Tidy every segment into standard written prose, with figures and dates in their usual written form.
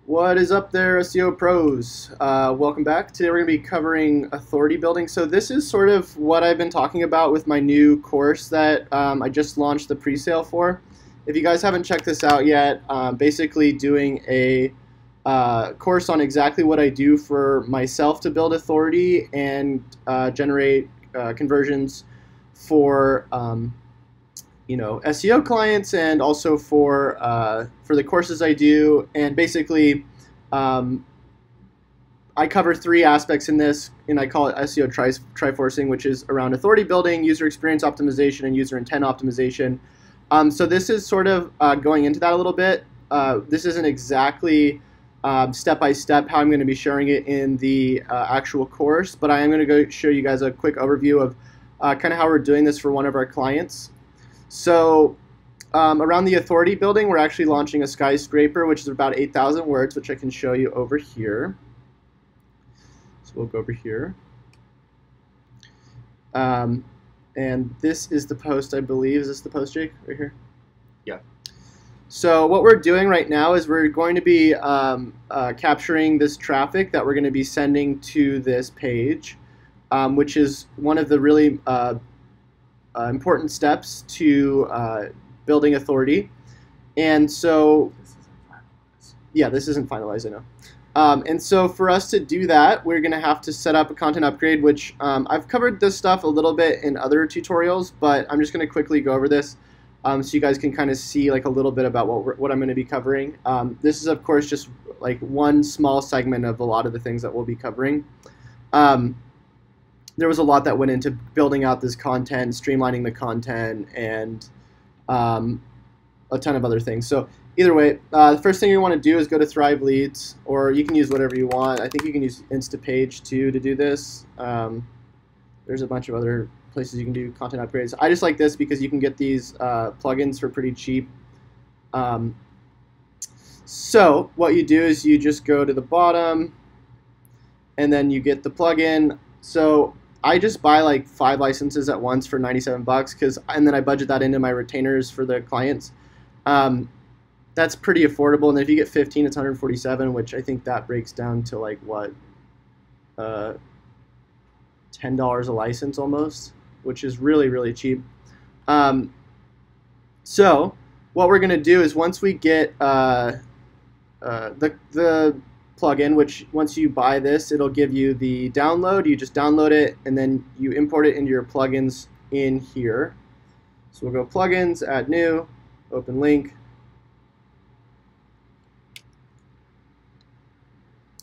What is up there, SEO pros? Welcome back. Today we're going to be covering authority building. So this is sort of what I've been talking about with my new course that I just launched the pre-sale for. If you guys haven't checked this out yet, basically doing a course on exactly what I do for myself to build authority and generate conversions for SEO clients, and also for the courses I do. And basically, I cover three aspects in this, and I call it SEO triforcing, which is around authority building, user experience optimization, and user intent optimization. So this is sort of going into that a little bit. This isn't exactly step-by-step how I'm going to be sharing it in the actual course, but I am going to go show you guys a quick overview of kind of how we're doing this for one of our clients. So around the authority building, we're actually launching a skyscraper, which is about 8,000 words, which I can show you over here. So we'll go over here. And this is the post, I believe. Is this the post, Jake? Right here? Yeah. So what we're doing right now is we're going to be capturing this traffic that we're going to be sending to this page, which is one of the really important steps to building authority. And so, yeah, this isn't finalized, I know. And so for us to do that, we're going to have to set up a content upgrade, which I've covered this stuff a little bit in other tutorials, but I'm just going to quickly go over this so you guys can kind of see like a little bit about what I'm going to be covering. This is, of course, just like one small segment of a lot of the things that we'll be covering. There was a lot that went into building out this content, streamlining the content, and a ton of other things. So either way, the first thing you want to do is go to Thrive Leads, or you can use whatever you want. I think you can use Instapage too to do this. There's a bunch of other places you can do content upgrades. I just like this because you can get these plugins for pretty cheap. So what you do is you just go to the bottom, and then you get the plugin. So I just buy like 5 licenses at once for 97 bucks, and then I budget that into my retainers for the clients. That's pretty affordable, and then if you get 15, it's 147, which I think that breaks down to like what, $10 a license almost, which is really, really cheap. So what we're gonna do is once we get the plugin, which once you buy this, it'll give you the download. You just download it, and then you import it into your plugins in here. So we'll go plugins, add new, open link.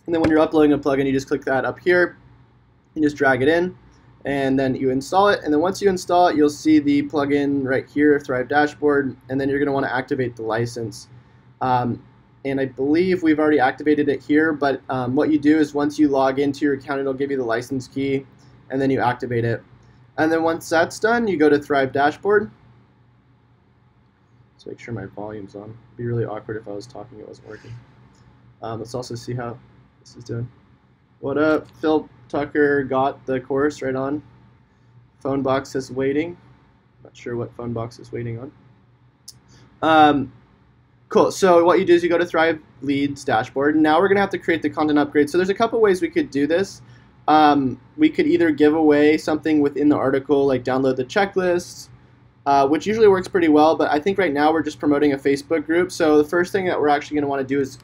And then when you're uploading a plugin, you just click that up here and just drag it in, and then you install it. And then once you install it, you'll see the plugin right here, Thrive Dashboard, and then you're going to want to activate the license. And I believe we've already activated it here, but what you do is once you log into your account, it'll give you the license key, and then you activate it. And then once that's done, you go to Thrive Dashboard. Let's make sure my volume's on. It'd be really awkward if I was talking it wasn't working. Let's also see how this is doing. What up? Phil Tucker got the course right on. Phone box is waiting. Not sure what phone box is waiting on. Cool. So what you do is you go to Thrive Leads Dashboard. And now we're going to have to create the content upgrade. So there's a couple ways we could do this. We could either give away something within the article, like download the checklist, which usually works pretty well. But I think right now we're just promoting a Facebook group. So the first thing that we're actually going to want to do is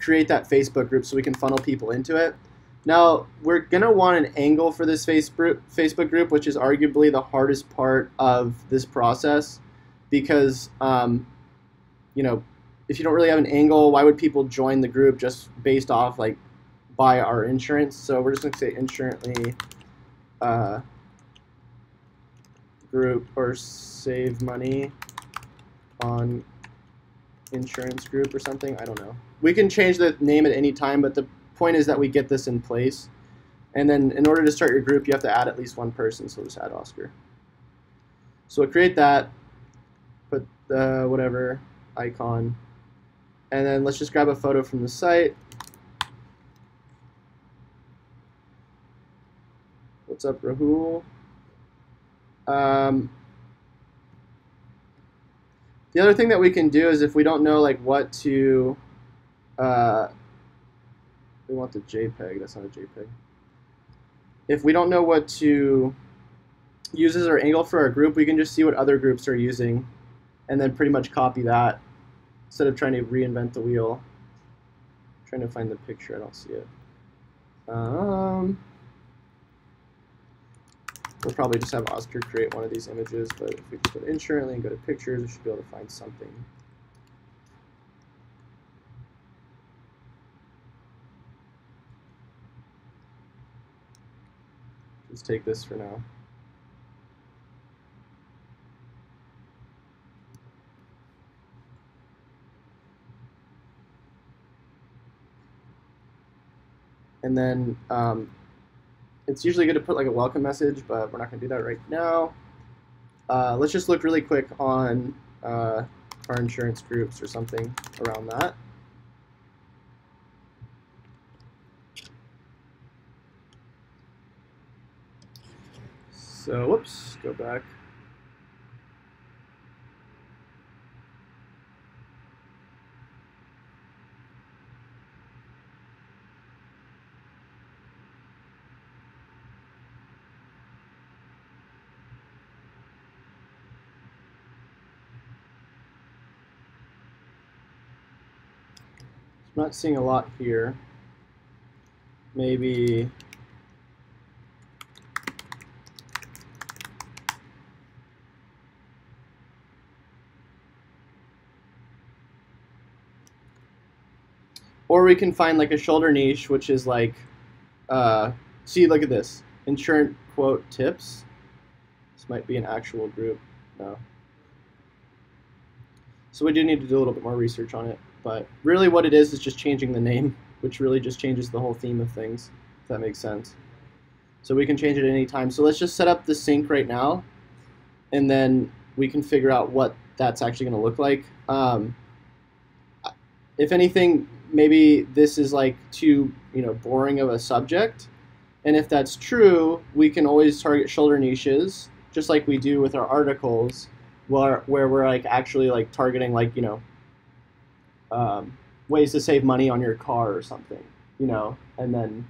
create that Facebook group so we can funnel people into it. Now, we're going to want an angle for this Facebook group, which is arguably the hardest part of this process, because if you don't really have an angle, why would people join the group just based off like buy our insurance? So we're just going to say insurantly group, or save money on insurance group or something. I don't know. We can change the name at any time, but the point is that we get this in place. And then in order to start your group, you have to add at least one person. So we'll just add Oscar. So we'll create that, put the whatever icon, and then let's just grab a photo from the site. What's up, Rahul? The other thing that we can do is if we don't know like what to We want the JPEG. That's not a JPEG. If we don't know what to use as our angle for our group, we can just see what other groups are using and then pretty much copy that instead of trying to reinvent the wheel. I'm trying to find the picture. I don't see it. We'll probably just have Oscar create one of these images, but if we just go to Insurance and go to Pictures, we should be able to find something. Let's take this for now. And then it's usually good to put like a welcome message, but we're not going to do that right now. Let's just look really quick on car insurance groups or something around that. So, whoops, go back. I'm not seeing a lot here. Maybe or we can find like a shoulder niche, which is like, see, look at this, insurance quote tips. This might be an actual group. No. So we do need to do a little bit more research on it. But really what it is just changing the name, which really just changes the whole theme of things, if that makes sense. So we can change it at any time. So let's just set up the sync right now, and then we can figure out what that's actually going to look like. If anything, maybe this is like too boring of a subject. And if that's true, we can always target shoulder niches, just like we do with our articles, where we're like actually like targeting like ways to save money on your car or something, and then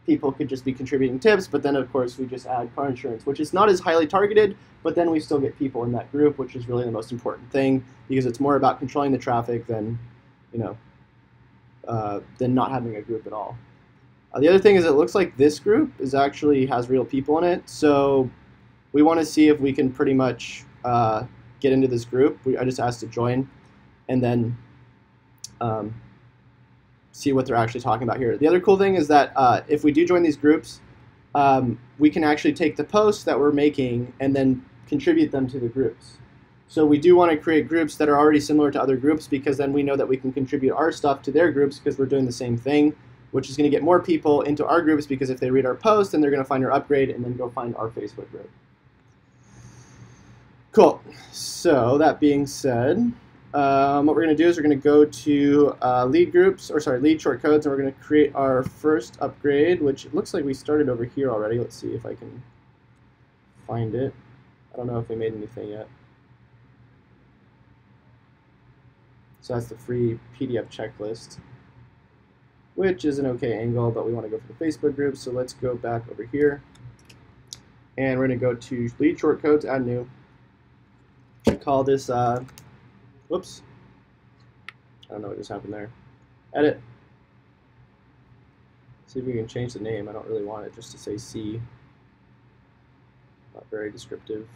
people could just be contributing tips, but then of course we just add car insurance, which is not as highly targeted, but then we still get people in that group, which is really the most important thing, because it's more about controlling the traffic than not having a group at all. The other thing is it looks like this group actually has real people in it, so we want to see if we can pretty much get into this group. I just asked to join, and then see what they're actually talking about here. The other cool thing is that if we do join these groups, we can actually take the posts that we're making and then contribute them to the groups. So we do want to create groups that are already similar to other groups, because then we know that we can contribute our stuff to their groups because we're doing the same thing, which is going to get more people into our groups, because if they read our post, then they're going to find our upgrade and then go find our Facebook group. Cool. So that being said, what we're going to do is we're going to go to lead shortcodes, and we're going to create our first upgrade, which it looks like we started over here already. Let's see if I can find it. I don't know if we made anything yet. So that's the free PDF checklist, which is an okay angle, but we want to go for the Facebook group. So let's go back over here, and we're going to go to lead shortcodes, add new. Call this, whoops, I don't know what just happened there. Edit. See if we can change the name. I don't really want it just to say C. Not very descriptive.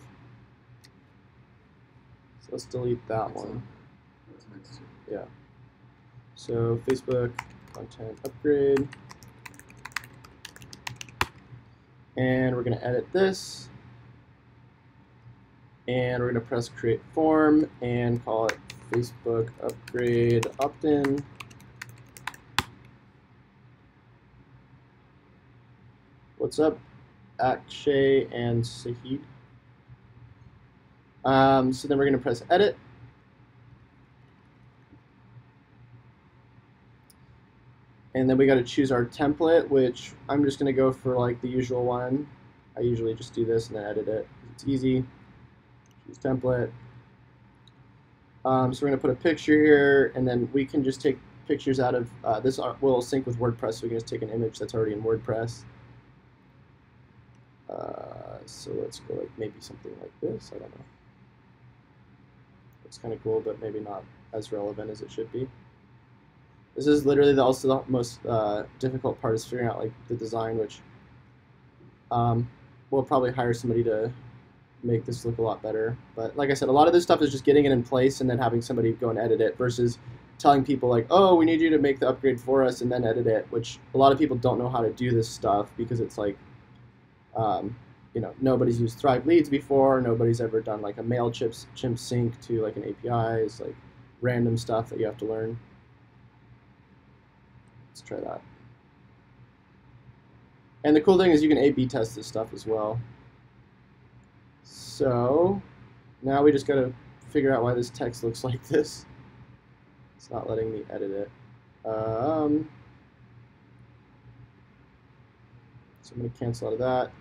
So let's delete that one. Yeah. So Facebook content upgrade. And we're going to edit this. And we're going to press create form and call it Facebook upgrade opt-in. What's up, Akshay and Sahid? So then we're going to press edit. And then we got to choose our template, which I'm just going to go for like the usual one. I usually just do this and then edit it. It's easy. Choose template. So we're going to put a picture here, and then we can just take pictures out of this will sync with WordPress, so we can just take an image that's already in WordPress. So let's go like maybe something like this. I don't know. It's kind of cool, but maybe not as relevant as it should be. This is literally also the most difficult part, is figuring out like the design, which we'll probably hire somebody to make this look a lot better. But like I said, a lot of this stuff is just getting it in place and then having somebody go and edit it, versus telling people like, oh, we need you to make the upgrade for us and then edit it, which a lot of people don't know how to do this stuff, because it's like, you know, nobody's used Thrive Leads before, nobody's ever done like a MailChimp sync to like an API. It's like random stuff that you have to learn. Let's try that. And the cool thing is you can A/B test this stuff as well. So now we just got to figure out why this text looks like this. It's not letting me edit it. So I'm going to cancel out of that.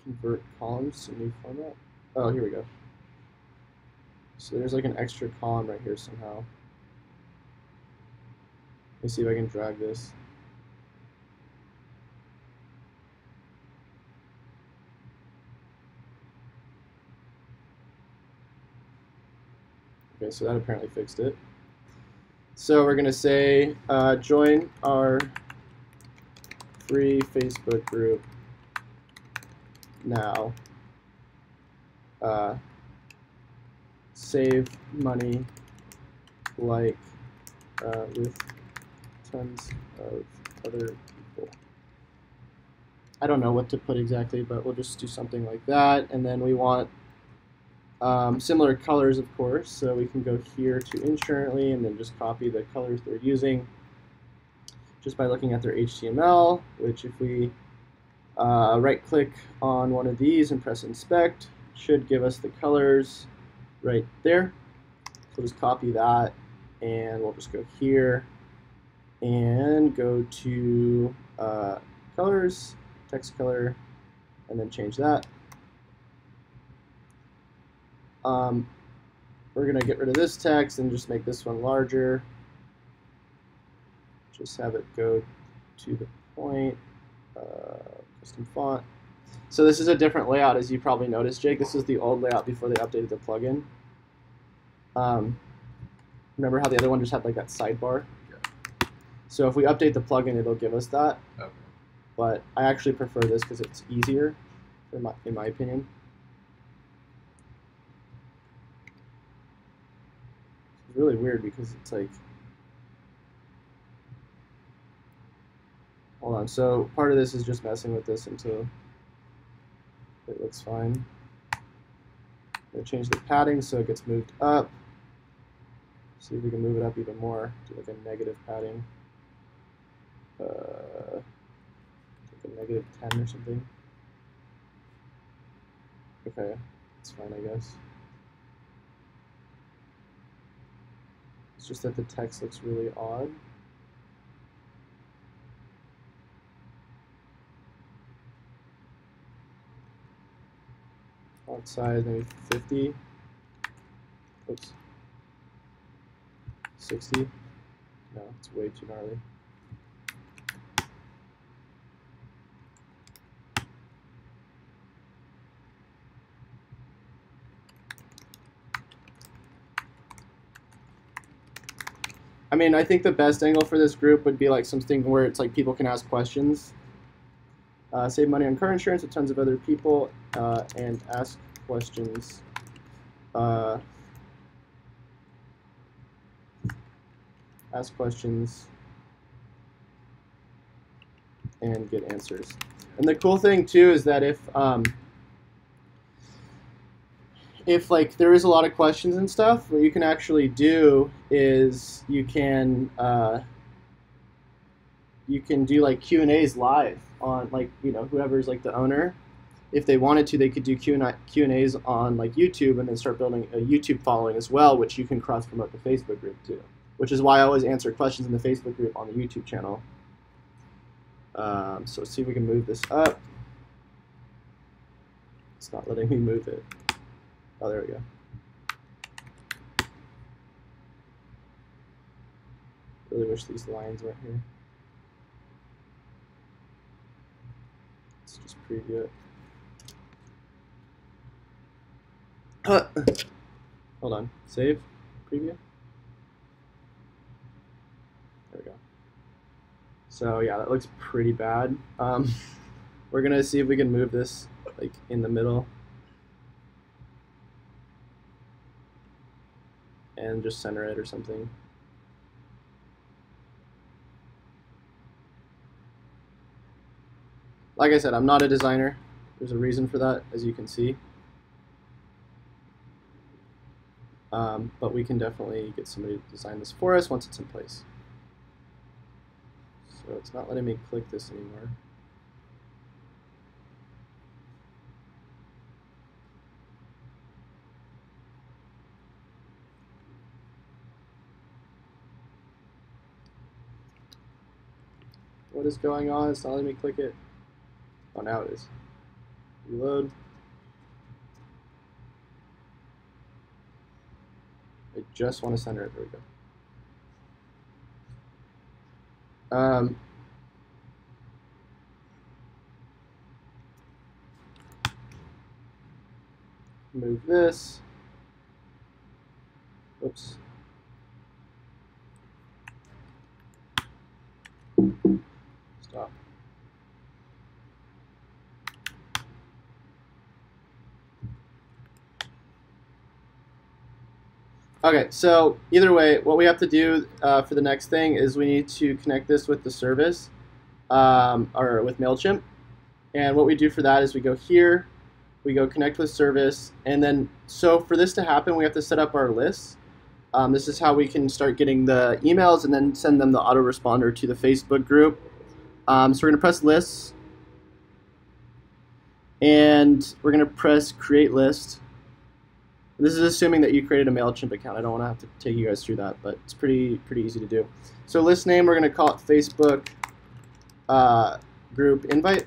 Convert columns to new format. Oh, here we go. So there's like an extra column right here somehow. Let me see if I can drag this. Okay, so that apparently fixed it. So we're going to say join our free Facebook group now. Save money like with tons of other people. I don't know what to put exactly, but we'll just do something like that. And then we want similar colors, of course, so we can go here to Insurently and then just copy the colors they're using just by looking at their HTML, which if we right-click on one of these and press Inspect, should give us the colors right there. So just copy that, and we'll just go here and go to colors, text color, and then change that. We're going to get rid of this text and just make this one larger. Just have it go to the point. Custom font. So this is a different layout, as you probably noticed, Jake. This is the old layout before they updated the plugin. Remember how the other one just had like that sidebar? Yeah. So if we update the plugin, it'll give us that. Okay. But I actually prefer this because it's easier, in my opinion. It's really weird because it's like, hold on, so part of this is just messing with this until it looks fine. I'm going to change the padding so it gets moved up. See if we can move it up even more, do like a negative padding. Like a negative 10 or something. Okay, that's fine, I guess. It's just that the text looks really odd. Font size maybe 50. Oops. 60. No, it's way too gnarly. I mean, I think the best angle for this group would be like something where it's like people can ask questions. Save money on car insurance with tons of other people, and ask questions. Ask questions and get answers. And the cool thing too is that if like there is a lot of questions and stuff, what you can actually do is you can do like Q&As live on, like, you know, whoever's like the owner. If they wanted to, they could do Q&As on like YouTube and then start building a YouTube following as well, which you can cross promote the Facebook group too. Which is why I always answer questions in the Facebook group on the YouTube channel. So let's see if we can move this up. It's not letting me move it. Oh, there we go. Really wish these lines weren't here. Let's just preview it. Hold on. Save. Preview. There we go. So yeah, that looks pretty bad. We're gonna see if we can move this like in the middle and just center it or something. Like I said, I'm not a designer. There's a reason for that, as you can see. But we can definitely get somebody to design this for us once it's in place. So it's not letting me click this anymore. What is going on? It's not letting me click it. Oh, now it is. Reload. I just want to center it. There we go. Move this. Oops. Stop. Okay, so either way, what we have to do for the next thing is we need to connect this with the service or with MailChimp. And what we do for that is we go here, we go connect with service, and then so for this to happen, we have to set up our lists. This is how we can start getting the emails and then send them the autoresponder to the Facebook group. So we're going to press lists, and we're going to press create list. This is assuming that you created a MailChimp account. I don't want to have to take you guys through that, but it's pretty easy to do. So list name, we're going to call it Facebook group invite.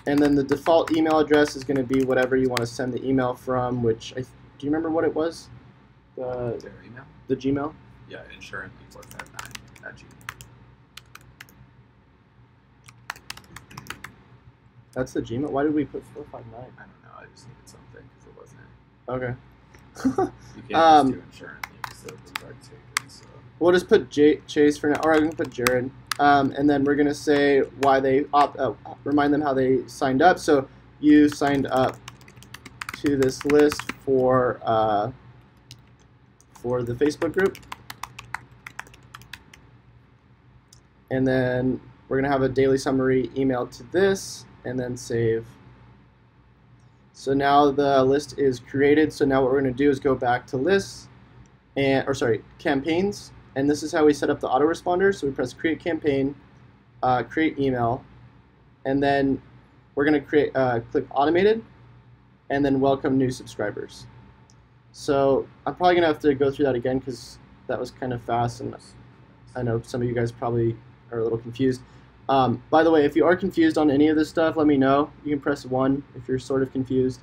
And then the default email address is going to be whatever you want to send the email from, which, do you remember what it was? Their email? The Gmail? Yeah, insurance459@gmail. That's the Gmail? Why did we put 459? I don't know, I just needed something because it wasn't. Okay. You can't just do insurance, you can still do direct tickets. So. We'll just put Chase for now, or I'm going to put Jared. And then we're going to say why they remind them how they signed up. So you signed up to this list for the Facebook group. And then we're going to have a daily summary email to this, and then save. So now the list is created. So now what we're going to do is go back to lists, campaigns. And this is how we set up the autoresponder. So we press create campaign, create email, and then we're going to click automated, and then welcome new subscribers. So I'm probably going to have to go through that again because that was kind of fast, and I know some of you guys probably are a little confused. By the way, if you are confused on any of this stuff, let me know. You can press 1 if you're sort of confused.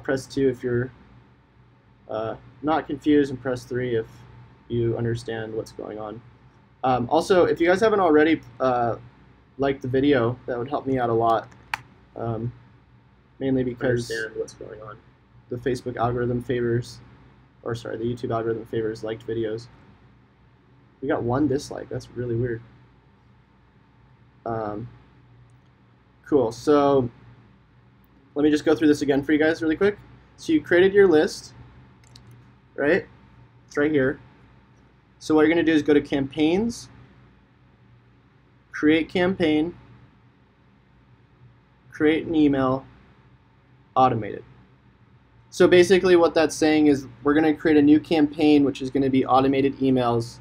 Press 2 if you're not confused, and press 3 if you understand what's going on. Also, if you guys haven't already liked the video, that would help me out a lot. Mainly because understand what's going on. The Facebook algorithm favors, the YouTube algorithm favors liked videos. We got 1 dislike. That's really weird. Cool. So let me just go through this again for you guys really quick. So you created your list, right? It's right here. So what you're going to do is go to campaigns, create campaign, create an email, automated. So basically what that's saying is we're going to create a new campaign, which is going to be automated emails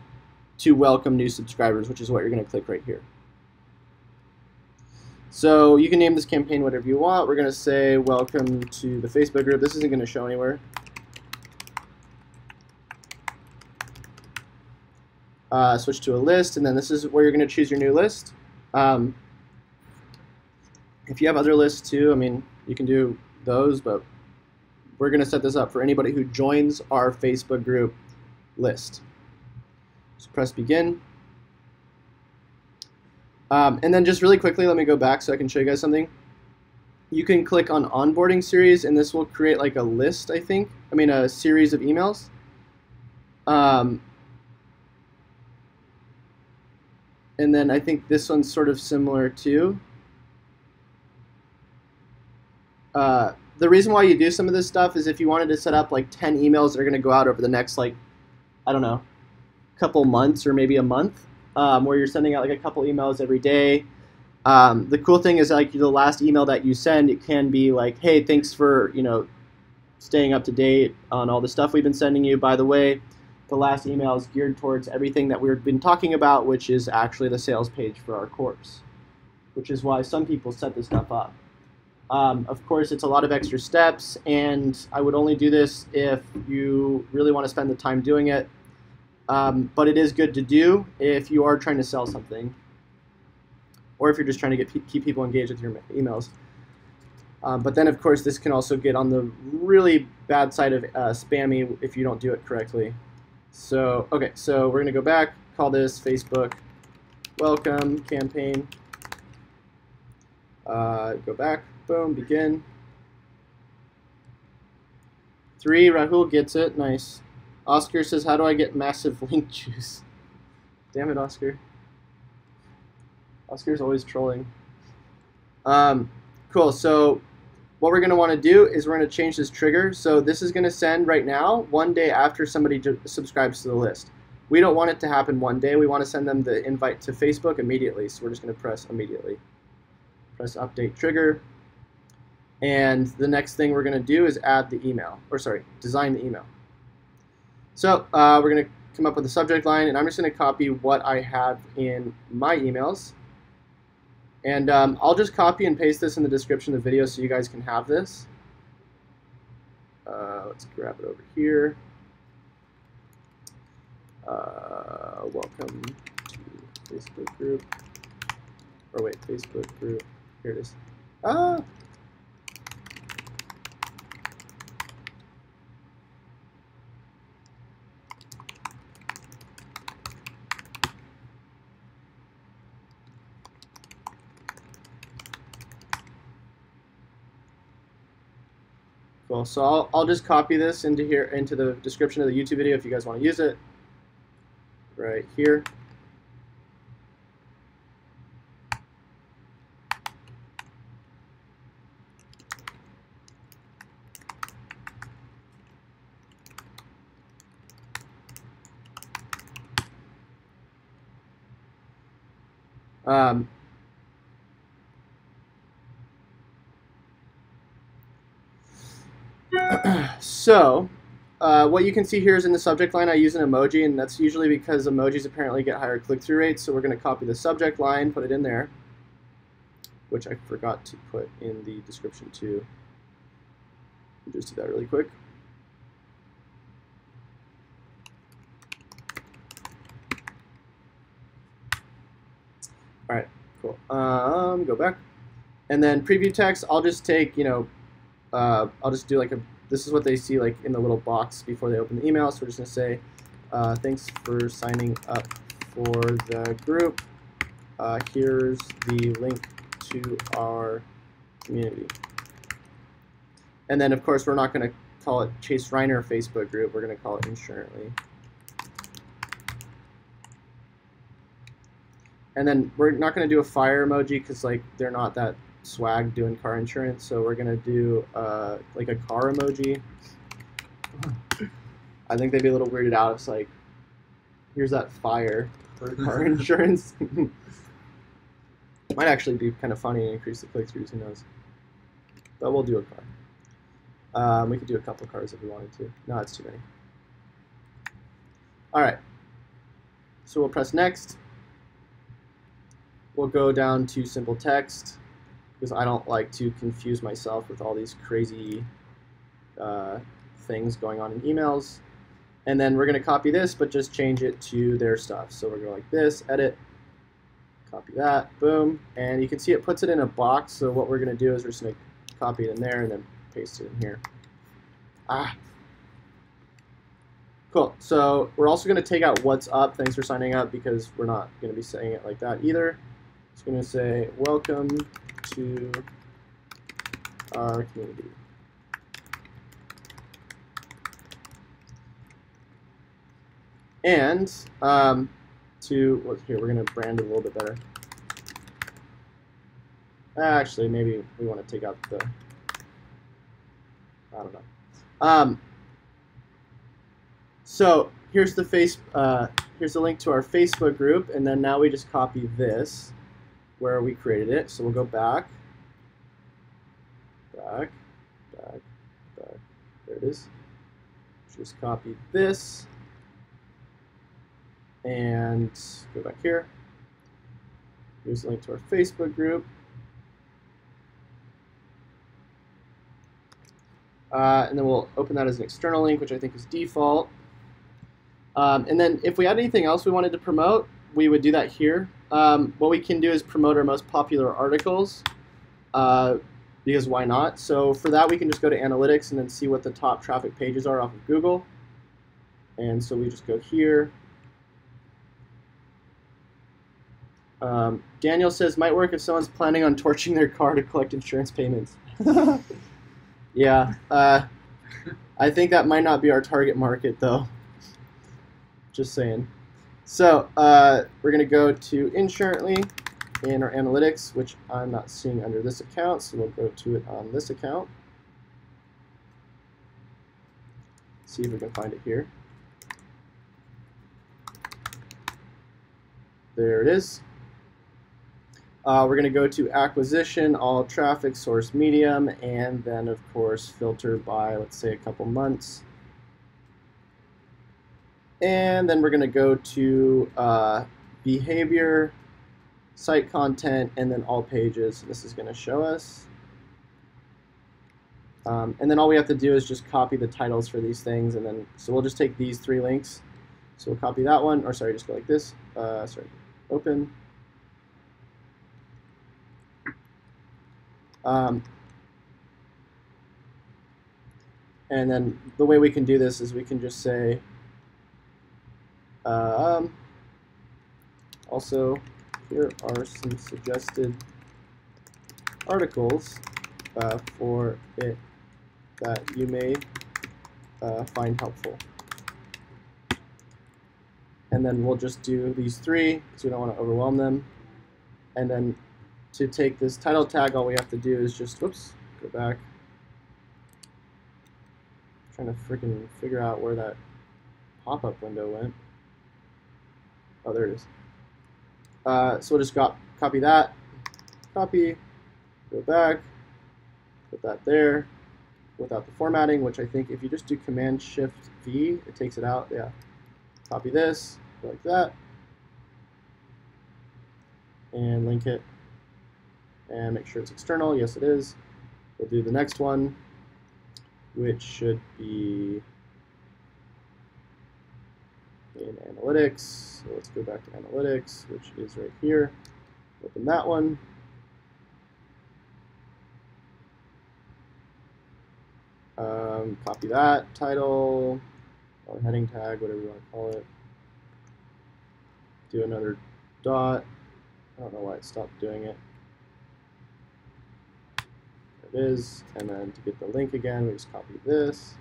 to welcome new subscribers, which is what you're going to click right here. So you can name this campaign whatever you want. We're going to say welcome to the Facebook group. This isn't going to show anywhere. Switch to a list, and then this is where you're going to choose your new list. If you have other lists too, I mean, you can do those, but we're going to set this up for anybody who joins our Facebook group list. Just press begin. And then just really quickly, let me go back so I can show you guys something. You can click on Onboarding Series, and this will create like a list, I think. I mean, a series of emails. And then I think this one's sort of similar too. The reason why you do some of this stuff is if you wanted to set up like 10 emails that are going to go out over the next, like, I don't know, couple months or maybe a month, where you're sending out like a couple emails every day. The cool thing is, like, the last email that you send, it can be like, hey, thanks for, you know, staying up to date on all the stuff we've been sending you. By the way, the last email is geared towards everything that we've been talking about, which is actually the sales page for our course, which is why some people set this stuff up. Of course, it's a lot of extra steps, and I would only do this if you really want to spend the time doing it. But it is good to do if you are trying to sell something, or if you're just trying to keep people engaged with your emails. But then, of course, this can also get on the really bad side of spammy if you don't do it correctly. So, okay, so we're going to go back, call this Facebook Welcome Campaign. Go back, boom, begin. 3, Rahul gets it, nice. Oscar says, how do I get massive link juice? Damn it, Oscar. Oscar's always trolling. Cool, so what we're going to want to do is we're going to change this trigger. So this is going to send right now 1 day after somebody subscribes to the list. We don't want it to happen 1 day. We want to send them the invite to Facebook immediately. So we're just going to press immediately. Press update trigger. And the next thing we're going to do is add the email, or sorry, design the email. So we're going to come up with a subject line, and I'm just going to copy what I have in my emails. And I'll just copy and paste this in the description of the video so you guys can have this. Let's grab it over here. Welcome to Facebook group. Or wait, Facebook group. Here it is. Ah! Cool. So I'll just copy this into here, into the description of the YouTube video if you guys want to use it. Right here. So what you can see here is in the subject line I use an emoji, and that's usually because emojis apparently get higher click-through rates. So we're going to copy the subject line, put it in there, which I forgot to put in the description too. I'll just do that really quick. All right, cool. Go back, and then preview text. I'll just take, you know, I'll just do like a. This is what they see like in the little box before they open the email. So we're just gonna say, thanks for signing up for the group. Here's the link to our community. And then of course we're not gonna call it Chase Reiner Facebook group. We're gonna call it Insurantly. And then we're not gonna do a fire emoji because like they're not that swag doing car insurance, so we're gonna do like a car emoji. I think they'd be a little weirded out. It's like, here's that fire for car insurance. Might actually be kind of funny and increase the click-throughs, who knows. But we'll do a car. We could do a couple of cars if we wanted to. No, it's too many. All right. So we'll press next. We'll go down to simple text, because I don't like to confuse myself with all these crazy things going on in emails. And then we're going to copy this, but just change it to their stuff. So we're going like this, edit, copy that, boom. And you can see it puts it in a box. So what we're going to do is we're just going to copy it in there and then paste it in here. Ah. Cool. Cool. So we're also going to take out what's up. Thanks for signing up, because we're not going to be saying it like that either. It's going to say welcome to our community. And here, we're going to brand it a little bit better. Actually, maybe we want to take out the, I don't know. So here's the here's the link to our Facebook group, and then now we just copy this where we created it. So we'll go back. There it is. Just copy this and go back here. Here's the link to our Facebook group. And then we'll open that as an external link, which I think is default. And then if we had anything else we wanted to promote, we would do that here. What we can do is promote our most popular articles, because why not? So for that, we can just go to analytics and then see what the top traffic pages are off of Google. And so we just go here. Daniel says, might work if someone's planning on torching their car to collect insurance payments. Yeah, I think that might not be our target market, though. Just saying. So we're going to go to Insurantly in our analytics, which I'm not seeing under this account, so we'll go to it on this account. See if we can find it here. There it is. We're going to go to acquisition, all traffic, source medium, and then, of course, filter by, let's say, a couple months. And then we're going to go to behavior, site content, and then all pages. This is going to show us. And then all we have to do is just copy the titles for these things. And then, so we'll just take these 3 links. So we'll copy that one, or sorry, just go like this. Open. And then the way we can do this is we can just say, also, here are some suggested articles for it that you may find helpful. And then we'll just do these 3 because we don't want to overwhelm them. And then to take this title tag, all we have to do is just, whoops, go back. I'm trying to freaking figure out where that pop-up window went. Oh, there it is. So we'll just copy that, copy, go back, put that there without the formatting, which I think if you just do Command-Shift-V, it takes it out. Yeah. Copy this, go like that, and link it, and make sure it's external. Yes, it is. We'll do the next one, which should be in analytics. So let's go back to analytics, which is right here. Open that one. Copy that title, or heading tag, whatever you want to call it. Do another dot. I don't know why it stopped doing it. There it is. And then to get the link again, we just copy this.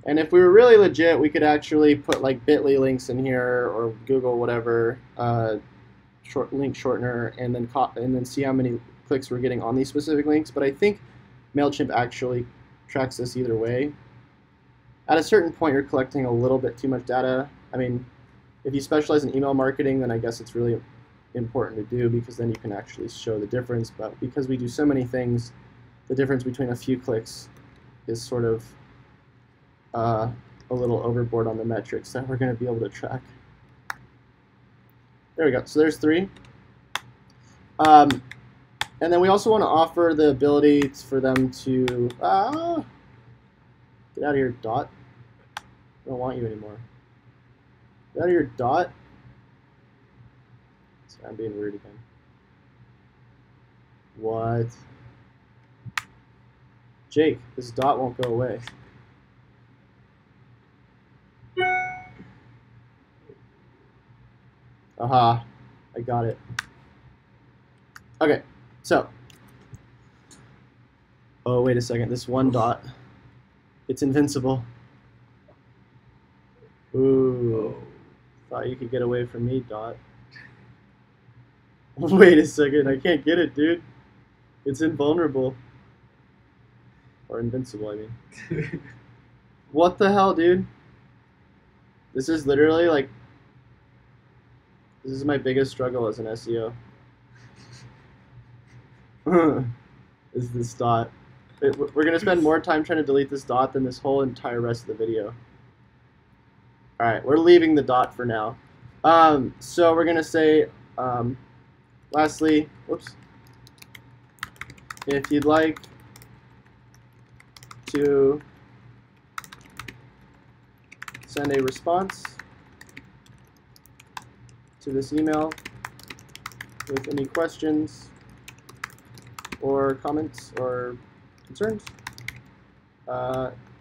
And if we were really legit, we could actually put like bit.ly links in here or Google whatever link shortener, and then see how many clicks we're getting on these specific links. But I think MailChimp actually tracks this either way. At a certain point, you're collecting a little bit too much data. I mean, if you specialize in email marketing, then I guess it's really important to do, because then you can actually show the difference. But because we do so many things, the difference between a few clicks is sort of a little overboard on the metrics that we're going to be able to track. There we go. So there's 3. And then we also want to offer the ability for them to get out of here, dot. I don't want you anymore. Get out of here, dot. Sorry, I'm being weird again. What? Jake, this dot won't go away. Aha, I got it. Okay, so. Oh, wait a second, this one dot, it's invincible. Ooh, thought you could get away from me, dot. Wait a second, I can't get it, dude. It's invulnerable. Or invincible, I mean. What the hell, dude? This is literally like, this is my biggest struggle as an SEO. Is this dot. We're going to spend more time trying to delete this dot than this whole entire rest of the video. Alright, we're leaving the dot for now. So we're going to say, lastly, whoops, if you'd like to send a response to this email with any questions or comments or concerns,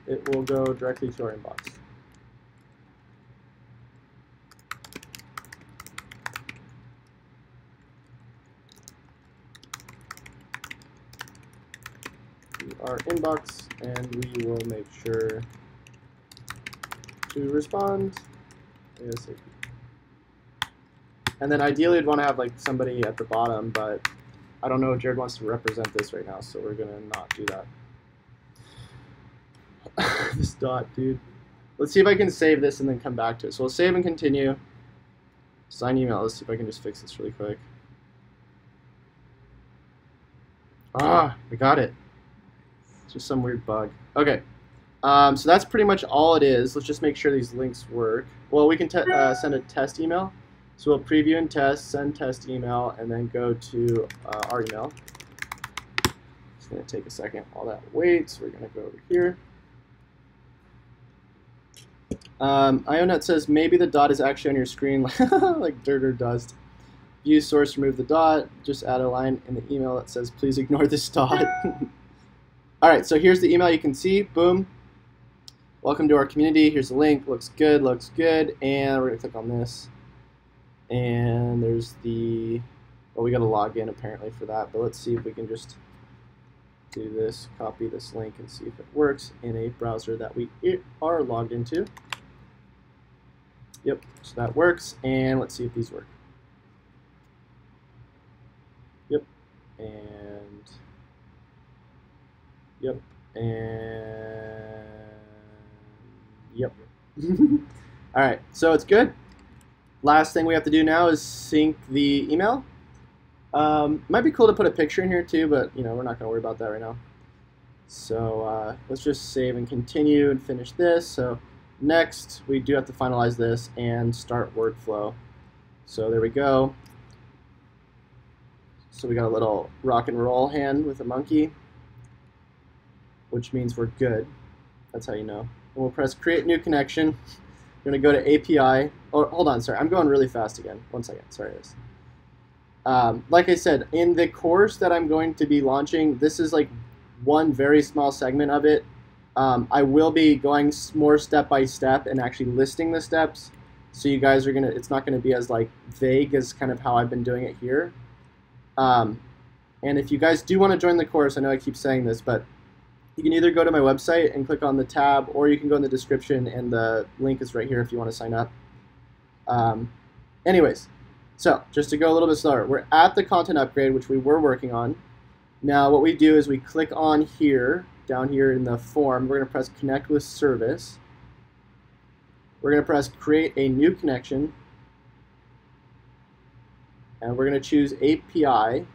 it will go directly to our inbox. Our inbox, and we will make sure to respond ASAP. And then ideally we'd want to have like somebody at the bottom, but I don't know if Jared wants to represent this right now, so we're gonna not do that. This dot, dude. Let's see if I can save this and then come back to it. So we'll save and continue. Sign email. Let's see if I can just fix this really quick. Ah, I got it. It's just some weird bug. Okay, so that's pretty much all it is. Let's just make sure these links work. Well, we can send a test email. So we'll preview and test, send test email, and then go to our email. It's going to take a second while that waits. We're going to go over here. IONet says maybe the dot is actually on your screen like dirt or dust. View source, remove the dot. Just add a line in the email that says please ignore this dot. Alright, so here's the email you can see. Boom. Welcome to our community. Here's the link. Looks good, looks good. And we're going to click on this. And there's the, well, we got to log in apparently for that, but let's see if we can just do this, copy this link and see if it works in a browser that we are logged into. Yep, so that works, and let's see if these work. Yep, and yep, and yep. All right, so it's good. Last thing we have to do now is sync the email. Might be cool to put a picture in here too, but you know, we're not going to worry about that right now. So let's just save and continue and finish this. So next, we do have to finalize this and start workflow. So there we go. So we got a little rock and roll hand with a monkey, which means we're good. That's how you know. And we'll press create new connection. We're going to go to API. Oh, hold on, sorry. I'm going really fast again. One second. Sorry, guys. Like I said, in the course that I'm going to be launching, this is like one very small segment of it. I will be going more step by step and actually listing the steps. So you guys are going to, it's not going to be as like vague as kind of how I've been doing it here. And if you guys do want to join the course, I know I keep saying this, but you can either go to my website and click on the tab, or you can go in the description and the link is right here if you want to sign up. Anyways, so just to go a little bit slower, we're at the content upgrade, which we were working on. Now what we do is we click on here, down here in the form, we're going to press connect with service. We're going to press create a new connection. And we're going to choose API.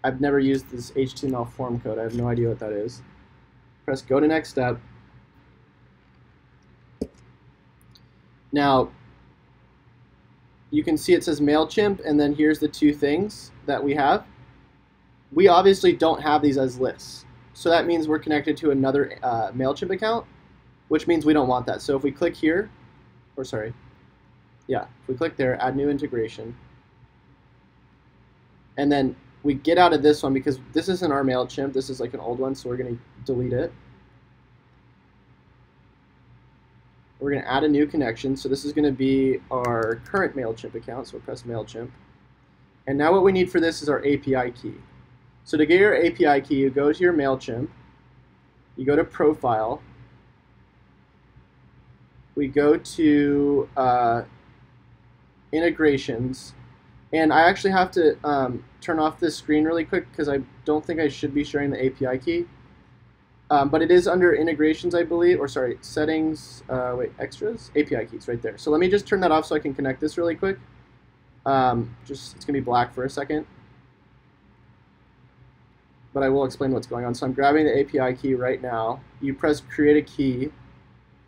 I've never used this HTML form code. I have no idea what that is. Press go to next step. Now, you can see it says MailChimp, and then here's the two things that we have. We obviously don't have these as lists. So that means we're connected to another MailChimp account, which means we don't want that. So if we click here, or sorry, yeah, if we click there, add new integration, and then we get out of this one because this isn't our MailChimp. This is like an old one, so we're going to delete it. We're going to add a new connection. So this is going to be our current MailChimp account. So we'll press MailChimp. And now what we need for this is our API key. So to get your API key, you go to your MailChimp. You go to Profile. We go to Integrations. And I actually have to turn off this screen really quick because I don't think I should be sharing the API key. But it is under Integrations, I believe, or sorry, Settings, wait, Extras? API keys right there. So let me just turn that off so I can connect this really quick. It's going to be black for a second. But I will explain what's going on. So I'm grabbing the API key right now. You press Create a Key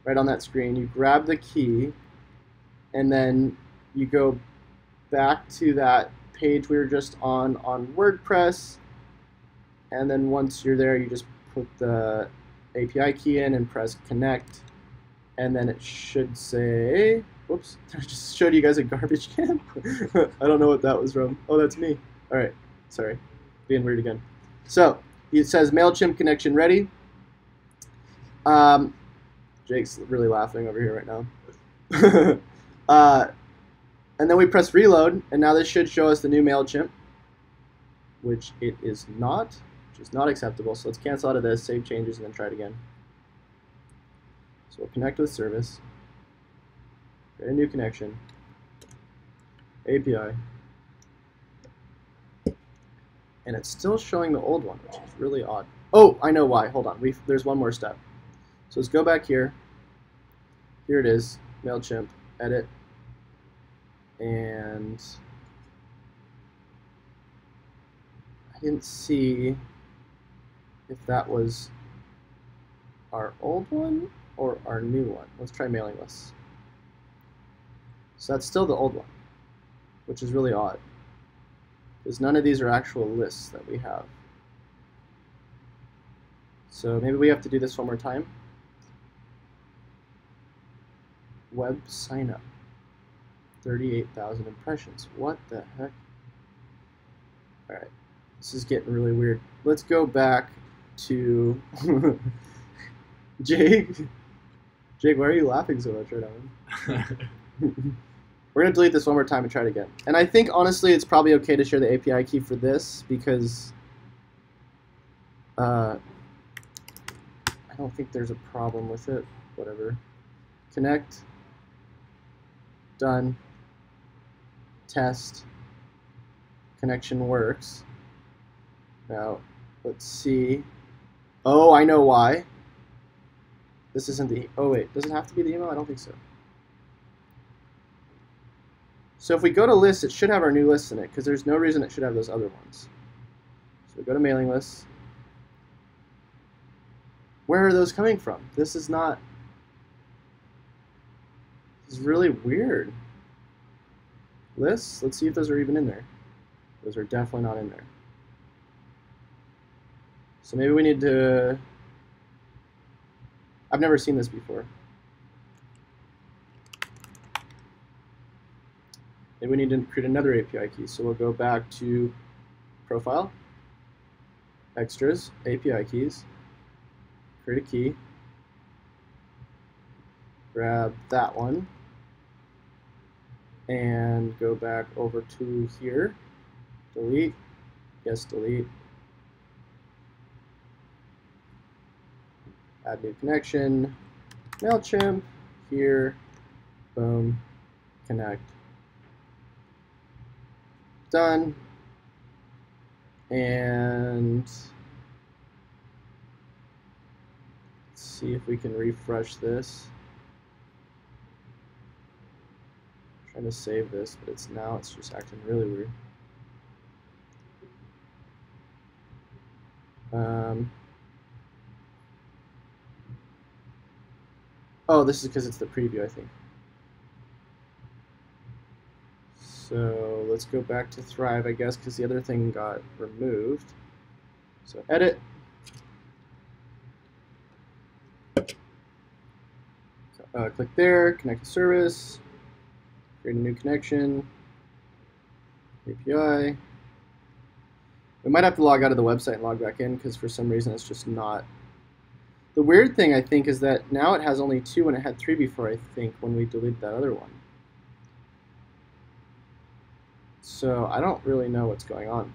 right on that screen. You grab the key, and then you go back to that page we were just on WordPress. And then once you're there, you just put the API key in and press Connect. And then it should say, whoops, I just showed you guys a garbage can. I don't know what that was from. Oh, that's me. All right, sorry, being weird again. So it says MailChimp connection ready. Jake's really laughing over here right now. And then we press reload, and now this should show us the new MailChimp, which it is not, which is not acceptable. So let's cancel out of this, save changes, and then try it again. So we'll connect with service, create a new connection, API. And it's still showing the old one, which is really odd. Oh, I know why. Hold on. There's one more step. So let's go back here. Here it is, MailChimp, edit. And I didn't see if that was our old one or our new one. Let's try mailing lists. So that's still the old one, which is really odd, because none of these are actual lists that we have. So maybe we have to do this one more time. Web sign up. 38,000 impressions. What the heck? Alright, this is getting really weird. Let's go back to Jake. Jake, why are you laughing so much right now? We're going to delete this one more time and try it again. And I think, honestly, it's probably okay to share the API key for this because I don't think there's a problem with it. Whatever. Connect. Done. Test. Connection works. Now, let's see. Oh, I know why. This isn't the... Oh, wait. Does it have to be the email? I don't think so. So if we go to lists, it should have our new lists in it, because there's no reason it should have those other ones. So we go to mailing lists. Where are those coming from? This is not... This is really weird. Lists? Let's see if those are even in there. Those are definitely not in there. So maybe we need to... I've never seen this before. Maybe we need to create another API key. So we'll go back to Profile, Extras, API keys, create a key, grab that one, and go back over to here, delete, yes, delete, add new connection, MailChimp, here, boom, connect. Done. And let's see if we can refresh this. I'm trying to save this, but it's just acting really weird. Oh, this is because it's the preview, I think. So let's go back to Thrive, I guess, because the other thing got removed. So edit. Click there, connect to service, create a new connection, API. We might have to log out of the website and log back in because for some reason it's just not. The weird thing, I think, is that now it has only 2 and it had 3 before, I think, when we deleted that other one. So I don't really know what's going on.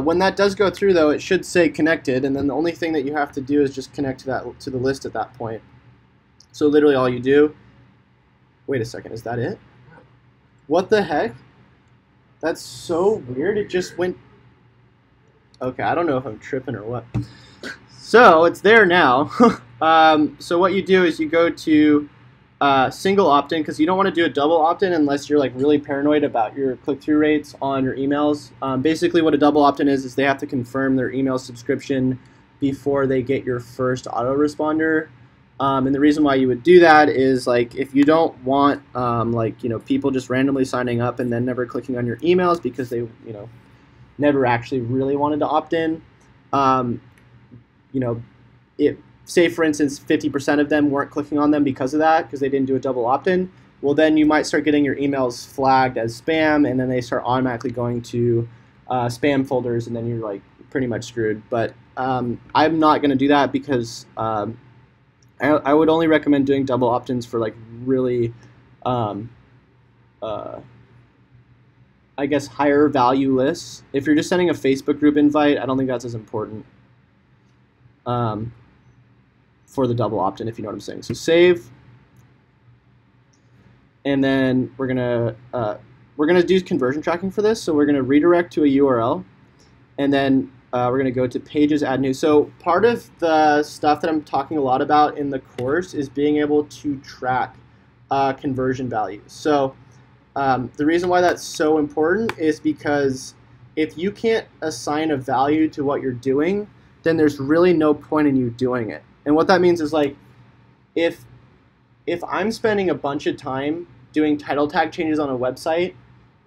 When that does go through, though, it should say connected, and then the only thing that you have to do is just connect to the list at that point. So literally all you do. Wait a second, is that it? What the heck? That's so weird. It just went. Okay, I don't know if I'm tripping or what. So it's there now. So what you do is you go to single opt-in, because you don't want to do a double opt-in unless you're like really paranoid about your click-through rates on your emails. Basically what a double opt-in is they have to confirm their email subscription before they get your first autoresponder. And the reason why you would do that is like if you don't want people just randomly signing up and then never clicking on your emails because they never actually really wanted to opt in. Say for instance 50% of them weren't clicking on them because of that, because they didn't do a double opt-in, well then you might start getting your emails flagged as spam, and then they start automatically going to spam folders, and then you're like pretty much screwed. But I'm not going to do that because I would only recommend doing double opt-ins for like really I guess higher value lists. If you're just sending a Facebook group invite, I don't think that's as important for the double opt-in, if you know what I'm saying. So save, and then we're gonna do conversion tracking for this. So we're gonna redirect to a URL, and then we're gonna go to pages, add new. So part of the stuff that I'm talking a lot about in the course is being able to track conversion values. So the reason why that's so important is because if you can't assign a value to what you're doing, then there's really no point in you doing it. And what that means is like if I'm spending a bunch of time doing title tag changes on a website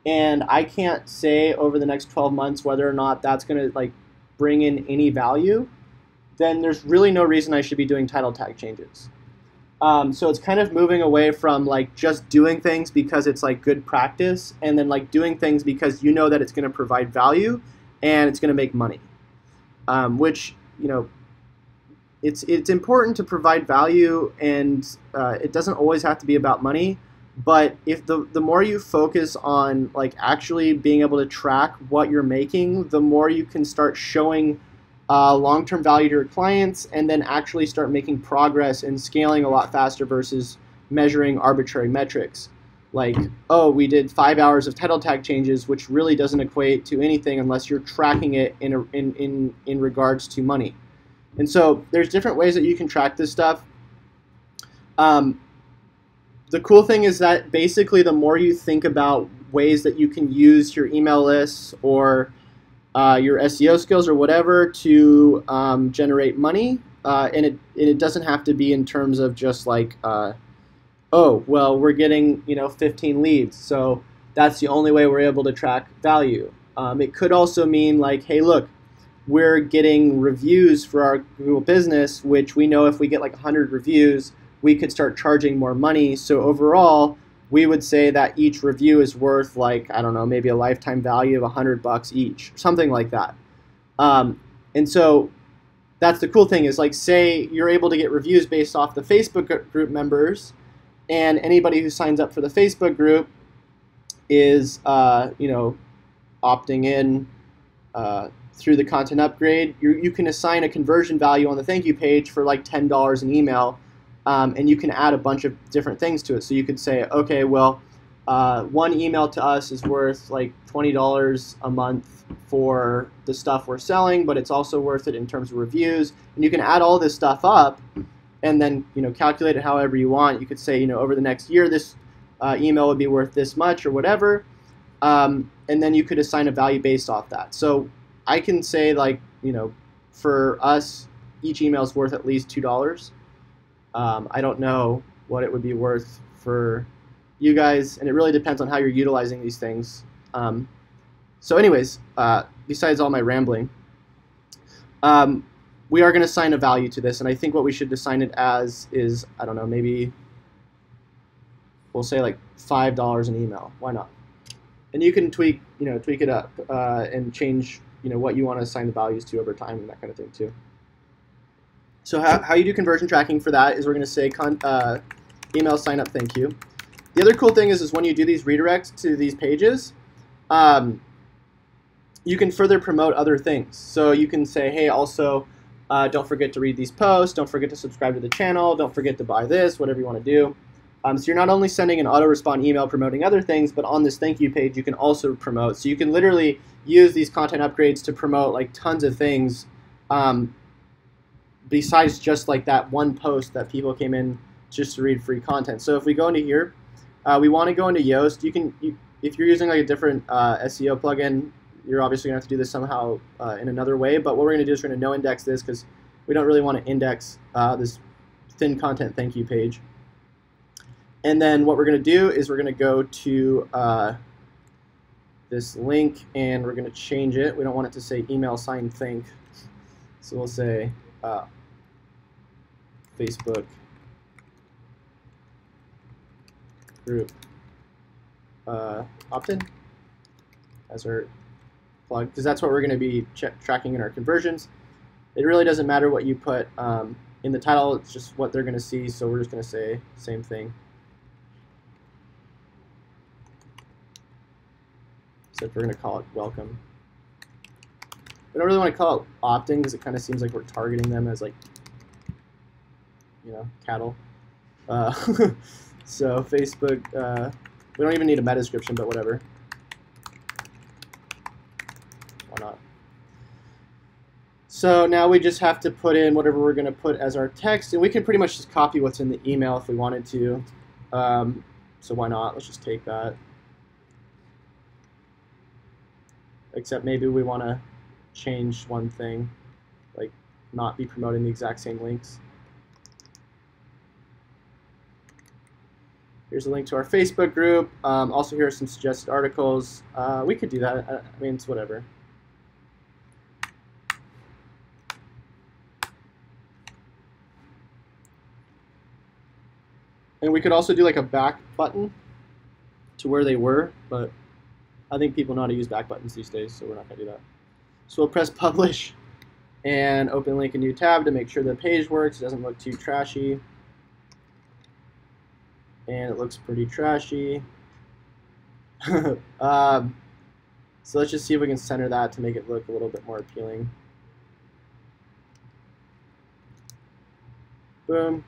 and I can't say over the next 12 months whether or not that's going to like bring in any value, then there's really no reason I should be doing title tag changes. So it's kind of moving away from like just doing things because it's like good practice, and then like doing things because you know that it's going to provide value and it's going to make money, which it's important to provide value, and it doesn't always have to be about money. But if the more you focus on like actually being able to track what you're making, the more you can start showing long-term value to your clients, and then actually start making progress and scaling a lot faster versus measuring arbitrary metrics. Like, oh, we did 5 hours of title tag changes, which really doesn't equate to anything unless you're tracking it in regards to money. And so there's different ways that you can track this stuff. The cool thing is that basically the more you think about ways that you can use your email lists or your SEO skills or whatever to generate money, and it doesn't have to be in terms of just like, oh, well, we're getting 15 leads, so that's the only way we're able to track value. It could also mean like, hey, look, we're getting reviews for our Google business, which we know if we get like 100 reviews, we could start charging more money. So overall, we would say that each review is worth like, I don't know, maybe a lifetime value of $100 each, something like that. And so that's the cool thing is like, say you're able to get reviews based off the Facebook group members, and anybody who signs up for the Facebook group is, opting in through the content upgrade. You can assign a conversion value on the thank you page for like $10 an email, and you can add a bunch of different things to it. So you could say, okay, well, one email to us is worth like $20 a month for the stuff we're selling, but it's also worth it in terms of reviews. And you can add all this stuff up and then calculate it however you want. You could say, over the next year, this email would be worth this much or whatever, and then you could assign a value based off that. So I can say like, for us, each email is worth at least $2. I don't know what it would be worth for you guys, and it really depends on how you're utilizing these things. So anyways, besides all my rambling, we are going to assign a value to this, and I think what we should assign it as is, I don't know, maybe we'll say like $5 an email. Why not? And you can tweak it up and change what you want to assign the values to over time and that kind of thing too. So how you do conversion tracking for that is we're going to say email sign up thank you. The other cool thing is when you do these redirects to these pages, you can further promote other things. So you can say, hey, also don't forget to read these posts, don't forget to subscribe to the channel, don't forget to buy this, whatever you want to do. So you're not only sending an autorespond email promoting other things, but on this thank you page you can also promote. So you can literally use these content upgrades to promote like tons of things besides just like that one post that people came in just to read free content. So if we go into here, we want to go into Yoast. If you're using like a different SEO plugin, you're obviously going to have to do this somehow in another way. But what we're going to do is we're going to no index this because we don't really want to index this thin content thank you page. And then what we're going to do is we're going to go to this link and we're going to change it. We don't want it to say email sign thank. So we'll say Facebook group opt-in as our plug, because that's what we're going to be tracking in our conversions. It really doesn't matter what you put in the title, it's just what they're going to see, so we're just going to say same thing. Except we're going to call it welcome. We don't really want to call it opt-in because it kind of seems like we're targeting them as like, cattle. So Facebook, we don't even need a meta description, but whatever. Why not? So now we just have to put in whatever we're going to put as our text, and we can pretty much just copy what's in the email if we wanted to. So why not? Let's just take that. Except maybe we want to change one thing, like not be promoting the exact same links. Here's a link to our Facebook group. Also, here are some suggested articles. We could do that. I mean, it's whatever. And we could also do like a back button to where they were, but I think people know how to use back buttons these days, so we're not going to do that. So we'll press publish and open link a new tab to make sure the page works. It doesn't look too trashy. And it looks pretty trashy. So let's just see if we can center that to make it look a little bit more appealing. Boom.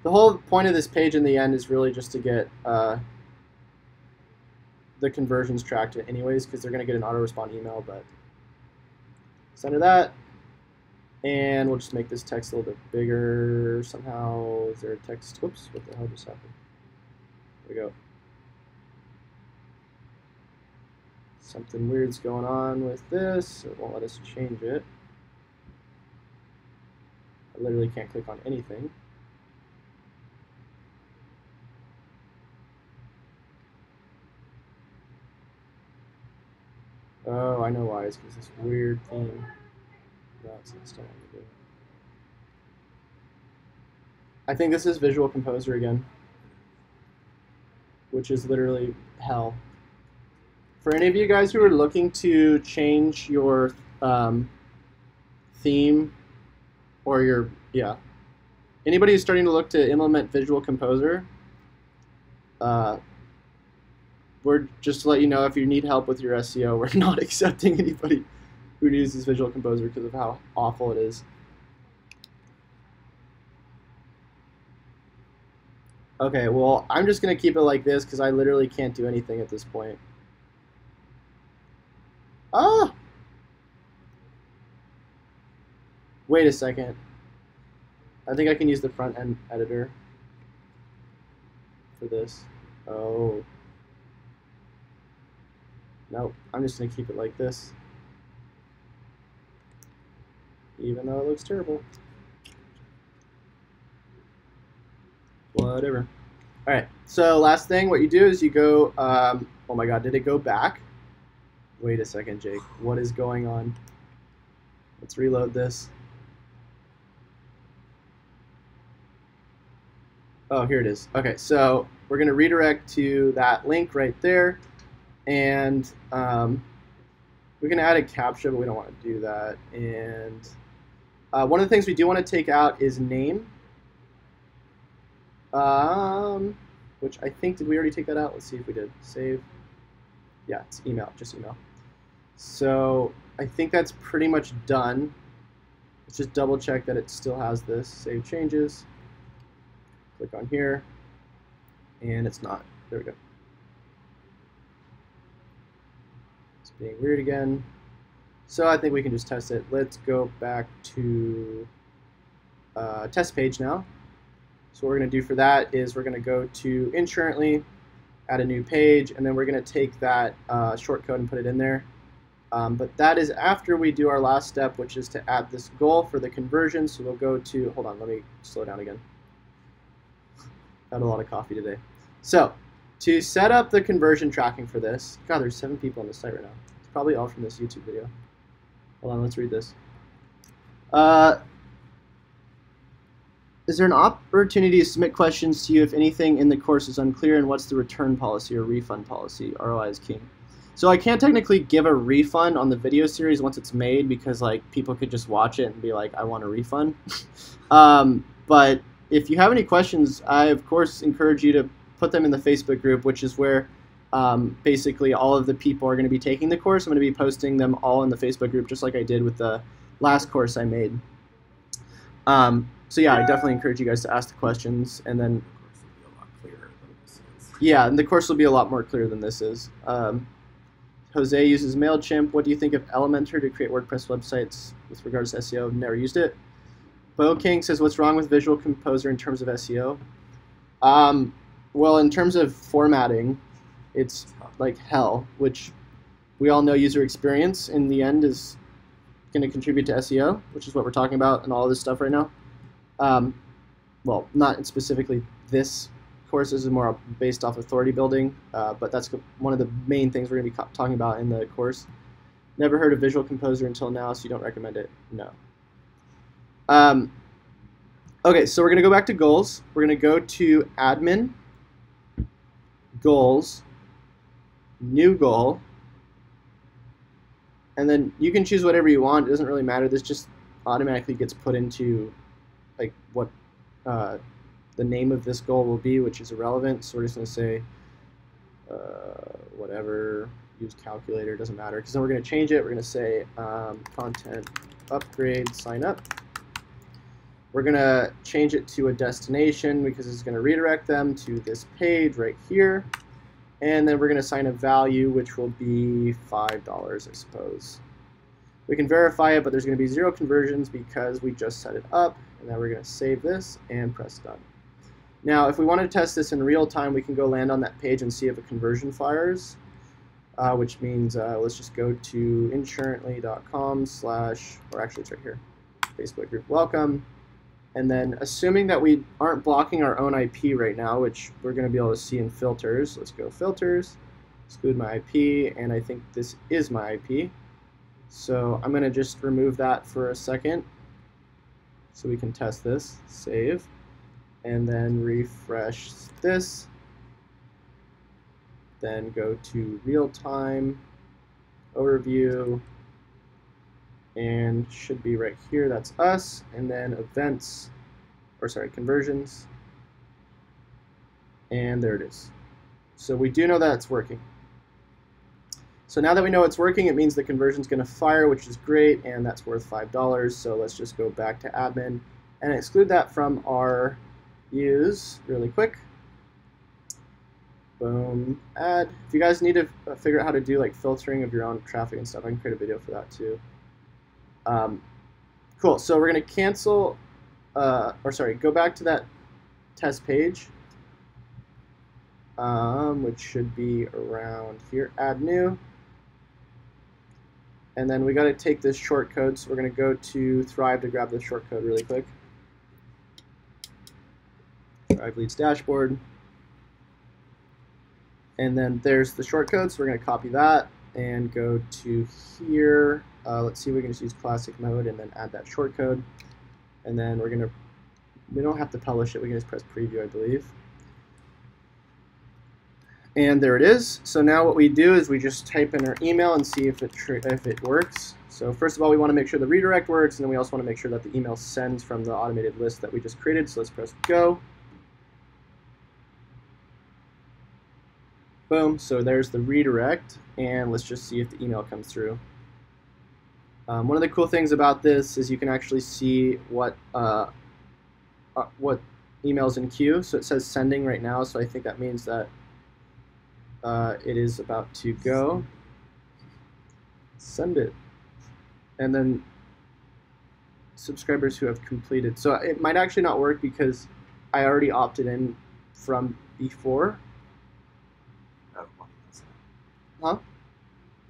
The whole point of this page in the end is really just to get the conversions tracked anyways, because they're going to get an autorespond email, but center that. And we'll just make this text a little bit bigger somehow. Is there a text? Whoops, what the hell just happened? There we go. Something weird's going on with this. It won't let us change it. I literally can't click on anything. Oh, I know why. It's because this weird thing. That's still on the video. I think this is Visual Composer again, which is literally hell. For any of you guys who are looking to change your theme or your, anybody who's starting to look to implement Visual Composer, we're just to let you know, if you need help with your SEO, we're not accepting anybody who uses Visual Composer because of how awful it is. Okay, well, I'm just going to keep it like this because I literally can't do anything at this point. Ah! Wait a second. I think I can use the front end editor for this. Oh. Nope, I'm just going to keep it like this. Even though it looks terrible. Whatever. Alright, so last thing, what you do is you go, oh my god, did it go back? Wait a second, Jake. What is going on? Let's reload this. Oh, here it is. Okay, so we're going to redirect to that link right there. And We can add a CAPTCHA, but we don't want to do that. And one of the things we do want to take out is name. Which I think, did we already take that out? Let's see if we did. Save. Yeah, it's email, just email. So I think that's pretty much done. Let's just double check that it still has this. Save changes. Click on here. And it's not. There we go. It's being weird again. So I think we can just test it. Let's go back to test page now. So what we're going to do for that is we're going to go to Insurantly, add a new page, and then we're going to take that short code and put it in there. But that is after we do our last step, which is to add this goal for the conversion. So we'll go to, hold on, let me slow down again. Had a lot of coffee today. So to set up the conversion tracking for this, God, there's 7 people on the site right now. It's probably all from this YouTube video. Hold on, let's read this. Is there an opportunity to submit questions to you if anything in the course is unclear, and what's the return policy or refund policy? ROI is king. So I can't technically give a refund on the video series once it's made because like people could just watch it and be like, I want a refund. But if you have any questions, I of course encourage you to put them in the Facebook group, which is where basically all of the people are going to be taking the course. I'm going to be posting them all in the Facebook group just like I did with the last course I made. So yeah, I definitely encourage you guys to ask the questions, and then yeah, and the course will be a lot more clear than this is. Jose uses MailChimp. What do you think of Elementor to create WordPress websites with regards to SEO? Never used it. Bo King says, what's wrong with Visual Composer in terms of SEO? Well, in terms of formatting, it's like hell, which we all know user experience in the end is going to contribute to SEO, which is what we're talking about and all of this stuff right now. Well, not specifically this course. This is more based off authority building, but that's one of the main things we're going to be talking about in the course. Never heard of Visual Composer until now, so you don't recommend it? No. Okay, so we're going to go back to goals. We're going to go to admin, goals, new goal, and then you can choose whatever you want. It doesn't really matter. This just automatically gets put into like what the name of this goal will be, which is irrelevant. So we're just going to say whatever, use calculator, doesn't matter, because then we're going to change it. We're going to say content upgrade sign up. We're going to change it to a destination because it's going to redirect them to this page right here. And then we're going to assign a value, which will be $5, I suppose. We can verify it, but there's going to be 0 conversions because we just set it up. And then we're going to save this and press done. Now, if we want to test this in real time, we can go land on that page and see if a conversion fires, which means let's just go to insurantly.com/ or actually it's right here, Facebook group welcome. And then assuming that we aren't blocking our own IP right now, which we're going to be able to see in filters, let's go filters, exclude my IP, and I think this is my IP. So I'm going to just remove that for a second so we can test this, save, and then refresh this. Then go to real-time, overview, and should be right here, that's us, and then events, or sorry, conversions, and there it is. So we do know that it's working. So now that we know it's working, it means the conversion's going to fire, which is great, and that's worth $5. So let's just go back to admin and exclude that from our views really quick. Boom, add. If you guys need to figure out how to do like filtering of your own traffic and stuff, I can create a video for that too. Cool, so we're going to cancel, go back to that test page, which should be around here, add new. And then we got to take this short code, so we're going to go to Thrive to grab the short code really quick. Thrive Leads Dashboard. And then there's the short code, so we're going to copy that and go to here. Let's see if we can just use classic mode and then add that short code. And then we're going to, we don't have to publish it, we can just press preview, I believe. And there it is. So now what we do is we just type in our email and see if it works. So first of all, we want to make sure the redirect works, and then we also want to make sure that the email sends from the automated list that we just created. So let's press go. Boom. So there's the redirect, and let's just see if the email comes through. One of the cool things about this is you can actually see what email's in queue. So it says sending right now, so I think that means that it is about to go. Send it. And then subscribers who have completed. So it might actually not work because I already opted in from before. Huh?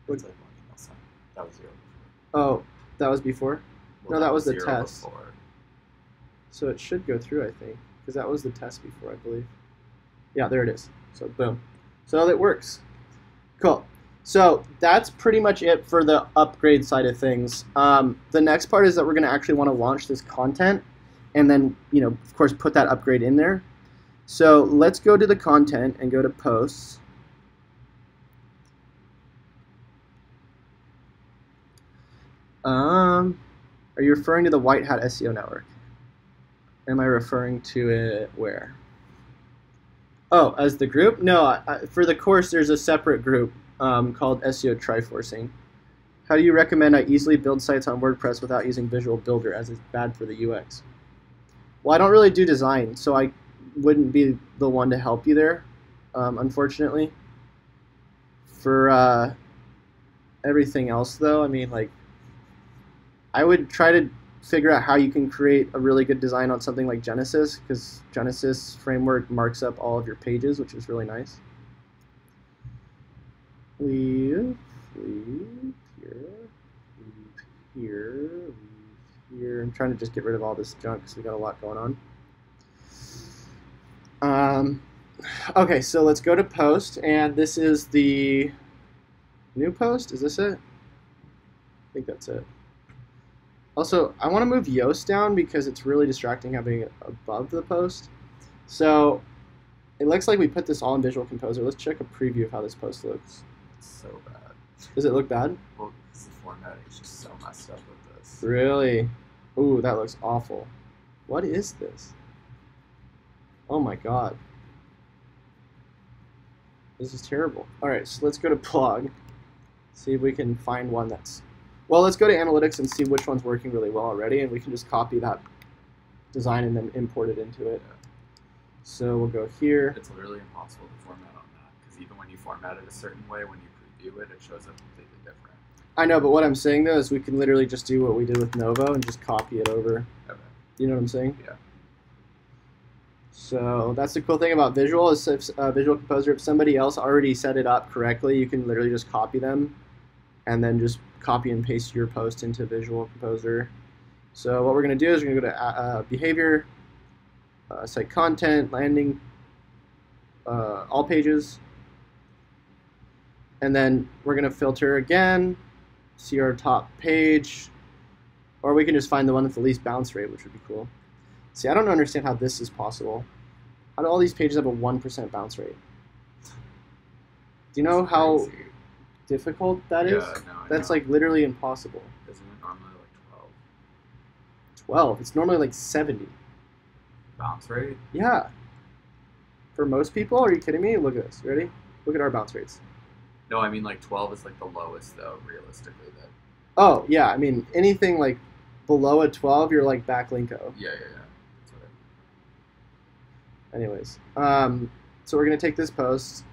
It's like one email sign. That was 0 before. Oh, that was before? Well, no, that was the 0 test. Before. So it should go through, I think, because that was the test before, I believe. Yeah, there it is. So boom. So that works. Cool. So that's pretty much it for the upgrade side of things. The next part is that we're going to actually want to launch this content and then, of course, put that upgrade in there. So let's go to the content and go to posts. Are you referring to the White Hat SEO network? Am I referring to it where? Oh, as the group? No, for the course, there's a separate group called SEO Triforcing. How do you recommend I easily build sites on WordPress without using Visual Builder, as it's bad for the UX? Well, I don't really do design, so I wouldn't be the one to help you there, unfortunately. For everything else, though, I mean, like, I would try to figure out how you can create a really good design on something like Genesis, because Genesis framework marks up all of your pages, which is really nice. Leave here. I'm trying to just get rid of all this junk because we got a lot going on. Okay, so let's go to post, and this is the new post. Is this it? I think that's it. Also, I want to move Yoast down because it's really distracting having it above the post. So it looks like we put this all in Visual Composer. Let's check a preview of how this post looks. It's so bad. Does it look bad? Well, because the formatting is just so messed up with this. Really? Ooh, that looks awful. What is this? Oh my god. This is terrible. Alright, so let's go to blog. See if we can find one that's... Well, let's go to analytics and see which one's working really well already, and we can just copy that design and then import it into it. Yeah. So we'll go here. It's literally impossible to format on that, because even when you format it a certain way, when you preview it, it shows up completely different. I know, but what I'm saying though is we can literally just do what we did with Novo and just copy it over. Okay. You know what I'm saying? Yeah. So that's the cool thing about Visual is if, Visual Composer, if somebody else already set it up correctly, you can literally just copy them and then just copy and paste your post into Visual Composer. So what we're going to do is we're going to go to behavior, site content, landing, all pages, and then we're going to filter again, see our top page, or we can just find the one with the least bounce rate, which would be cool. See, I don't understand how this is possible. How do all these pages have a 1% bounce rate? Do you know how difficult that is? No, That's like literally impossible. Isn't it normally like 12? 12. It's normally like 70. Bounce rate? Yeah. For most people, are you kidding me? Look at this. Ready? Look at our bounce rates. No, I mean like 12 is like the lowest though, realistically. That. Oh, yeah. I mean, anything like below a 12, you're like backlinko. Yeah. That's what Anyways, so we're going to take this post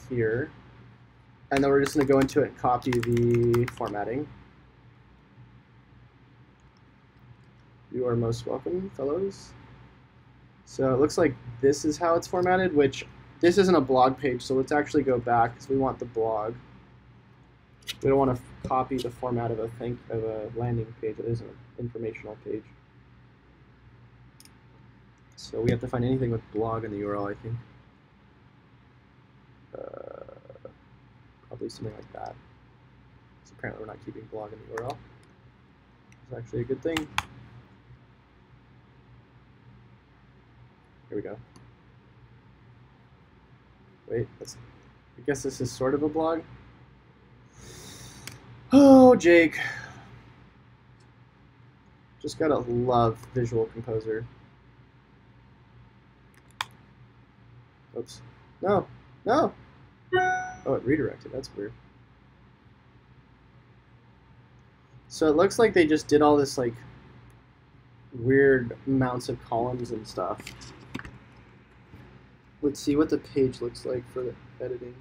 here, and then we're just going to go into it and copy the formatting. You are most welcome, fellows. So it looks like this is how it's formatted, which this isn't a blog page, so let's actually go back because we want the blog. We don't want to copy the format of a landing page. It is an informational page. So we have to find anything with blog in the URL, I think. Probably something like that. So apparently we're not keeping blog in the URL. It's actually a good thing. Here we go. Wait, I guess this is sort of a blog. Oh, Jake. Just gotta love Visual Composer. Oops. No. No! Oh, it redirected. That's weird. So it looks like they just did all this, like, weird amounts of columns and stuff. Let's see what the page looks like for the editing.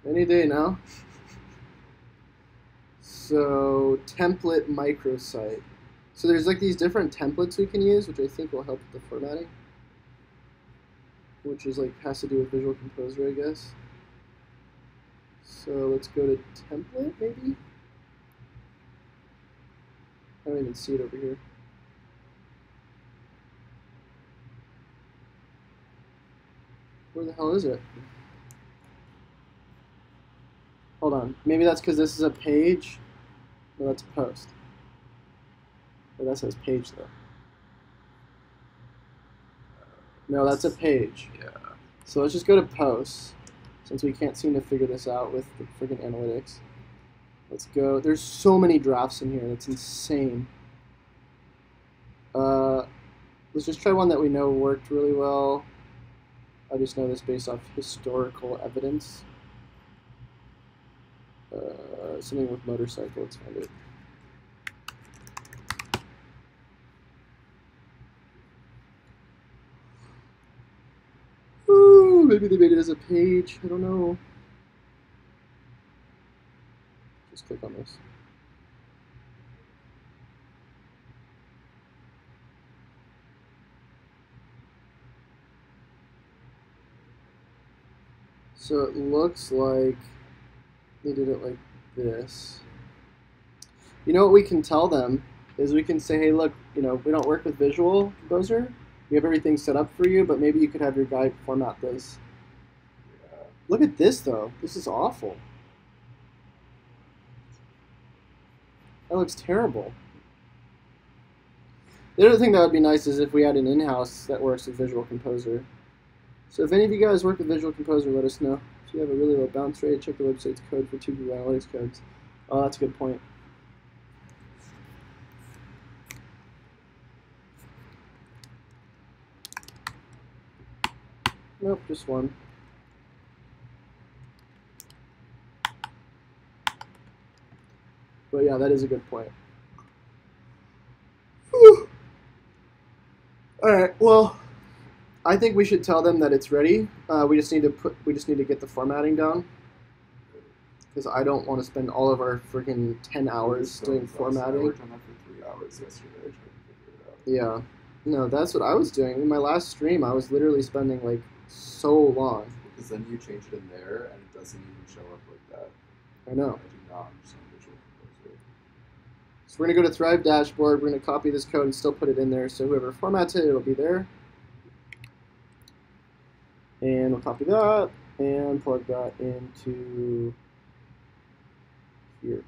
Any day now. So, template microsite. So there's like these different templates we can use, which I think will help with the formatting. Which is like, has to do with Visual Composer, I guess. So let's go to template, maybe? I don't even see it over here. Where the hell is it? Hold on. Maybe that's because this is a page. No, that's a post. Oh, that says page, though. No, that's a page. Yeah. So let's just go to posts, since we can't seem to figure this out with the freaking analytics. Let's go. There's so many drafts in here. That's insane. Let's just try one that we know worked really well. I just know this based off historical evidence. Something with motorcycle. Let's find it. Ooh, maybe they made it as a page. I don't know. Just click on this. So it looks like they did it like this. You know what we can tell them is we can say, hey, look, you know, we don't work with Visual Composer. We have everything set up for you, but maybe you could have your guy format this. Yeah. Look at this, though. This is awful. That looks terrible. The other thing that would be nice is if we had an in-house that works with Visual Composer. So if any of you guys work with Visual Composer, let us know. If you have a really low bounce rate, check the website's code for 2 Google Analytics codes. Oh, that's a good point. Nope, just one. But yeah, that is a good point. Whew. All right, well, I think we should tell them that it's ready. We just need to get the formatting down, because I don't want to spend all of our freaking 10 hours doing formatting. I worked on that for 3 hours yesterday trying to figure it out. Yeah, no, that's what I was doing. In my last stream, I was literally spending like so long. Because then you change it in there and it doesn't even show up like that. I know. I do not understand Visual Composer. So we're gonna go to Thrive dashboard. We're gonna copy this code and still put it in there. So whoever formats it, it'll be there. And we'll copy that and plug that into here.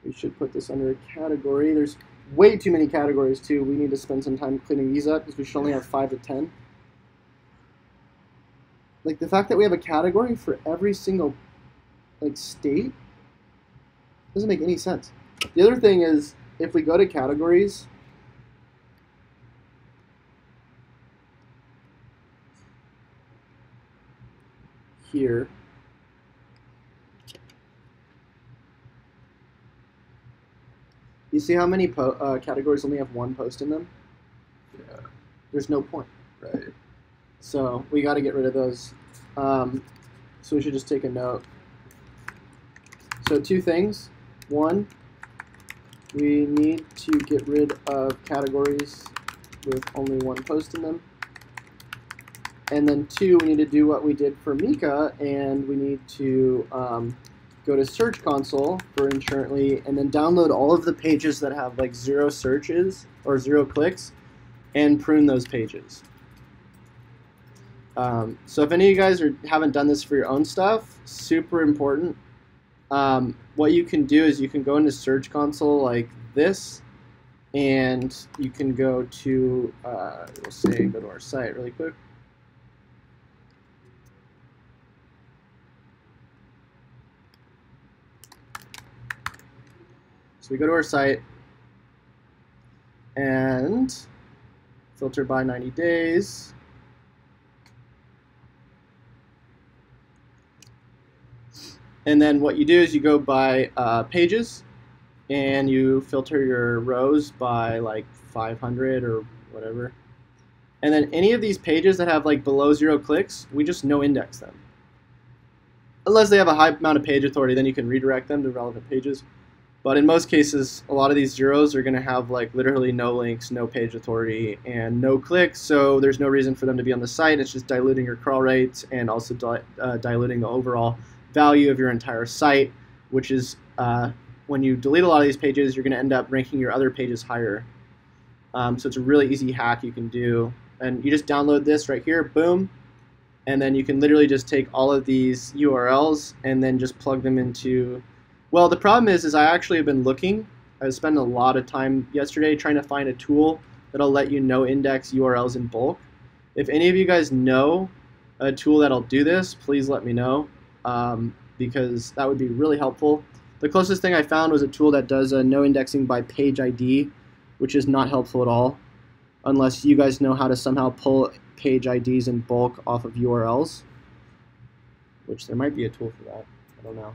We should put this under a category. There's way too many categories too. We need to spend some time cleaning these up because we should only have 5 to 10. Like the fact that we have a category for every single like state doesn't make any sense. The other thing is if we go to categories, here, you see how many categories only have one post in them? Yeah. There's no point. Right. So we got to get rid of those. So we should just take a note. So 2 things. 1, we need to get rid of categories with only one post in them. And then 2, we need to do what we did for Mika, and we need to go to Search Console for Insurently, and then download all of the pages that have like 0 searches or 0 clicks, and prune those pages. So if any of you guys haven't done this for your own stuff, super important. What you can do is you can go into Search Console like this, and you can go to, we'll say, go to our site really quick. So we go to our site and filter by 90 days. And then what you do is you go by pages, and you filter your rows by like 500 or whatever. And then any of these pages that have like below 0 clicks, we just no index them. Unless they have a high amount of page authority, then you can redirect them to relevant pages. But in most cases, a lot of these zeros are going to have like literally no links, no page authority, and no clicks, so there's no reason for them to be on the site. It's just diluting your crawl rates and also diluting the overall value of your entire site, which is when you delete a lot of these pages, you're going to end up ranking your other pages higher. So it's a really easy hack you can do. And you just download this right here, boom, and then you can literally just take all of these URLs and then just plug them into. Well, the problem is I actually have been looking. I was spending a lot of time yesterday trying to find a tool that'll let you no index URLs in bulk. If any of you guys know a tool that'll do this, please let me know, because that would be really helpful. The closest thing I found was a tool that does a no indexing by page ID, which is not helpful at all, unless you guys know how to somehow pull page IDs in bulk off of URLs, which there might be a tool for that. I don't know.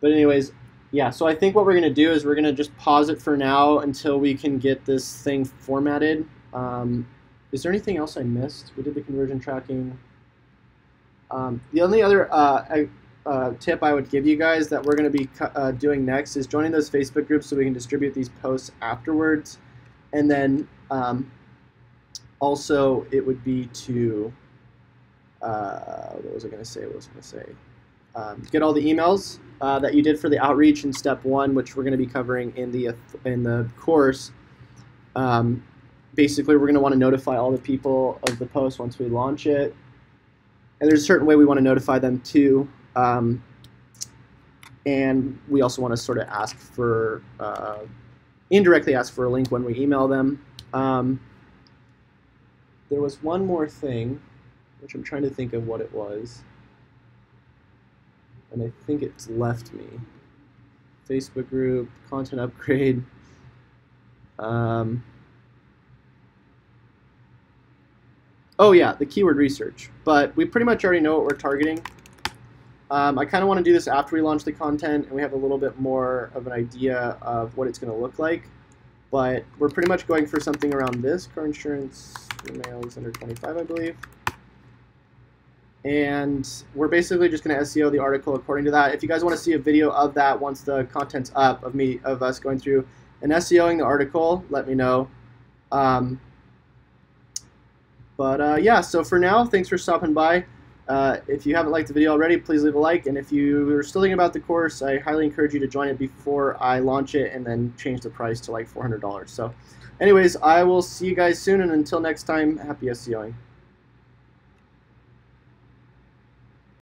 But anyways, yeah, so I think what we're going to do is we're going to just pause it for now until we can get this thing formatted. Is there anything else I missed? We did the conversion tracking. The only other tip I would give you guys that we're going to be doing next is joining those Facebook groups so we can distribute these posts afterwards. And then also it would be to, what was I going to say? Get all the emails that you did for the outreach in step 1, which we're going to be covering in the course. Basically, we're going to want to notify all the people of the post once we launch it. And there's a certain way we want to notify them too. And we also want to sort of ask for, indirectly ask for a link when we email them. There was one more thing, which I'm trying to think of what it was. And I think it's left me. Facebook group, content upgrade. Oh yeah, the keyword research. But we pretty much already know what we're targeting. I kind of want to do this after we launch the content and we have a little bit more of an idea of what it's going to look like. But we're pretty much going for something around this. Car insurance, females under 25, I believe. And we're basically just going to SEO the article according to that. If you guys want to see a video of that once the content's up, of us going through and SEOing the article, let me know. Yeah, so for now, thanks for stopping by. If you haven't liked the video already, please leave a like. And if you are still thinking about the course, I highly encourage you to join it before I launch it and then change the price to like $400. So anyways, I will see you guys soon. And until next time, happy SEOing.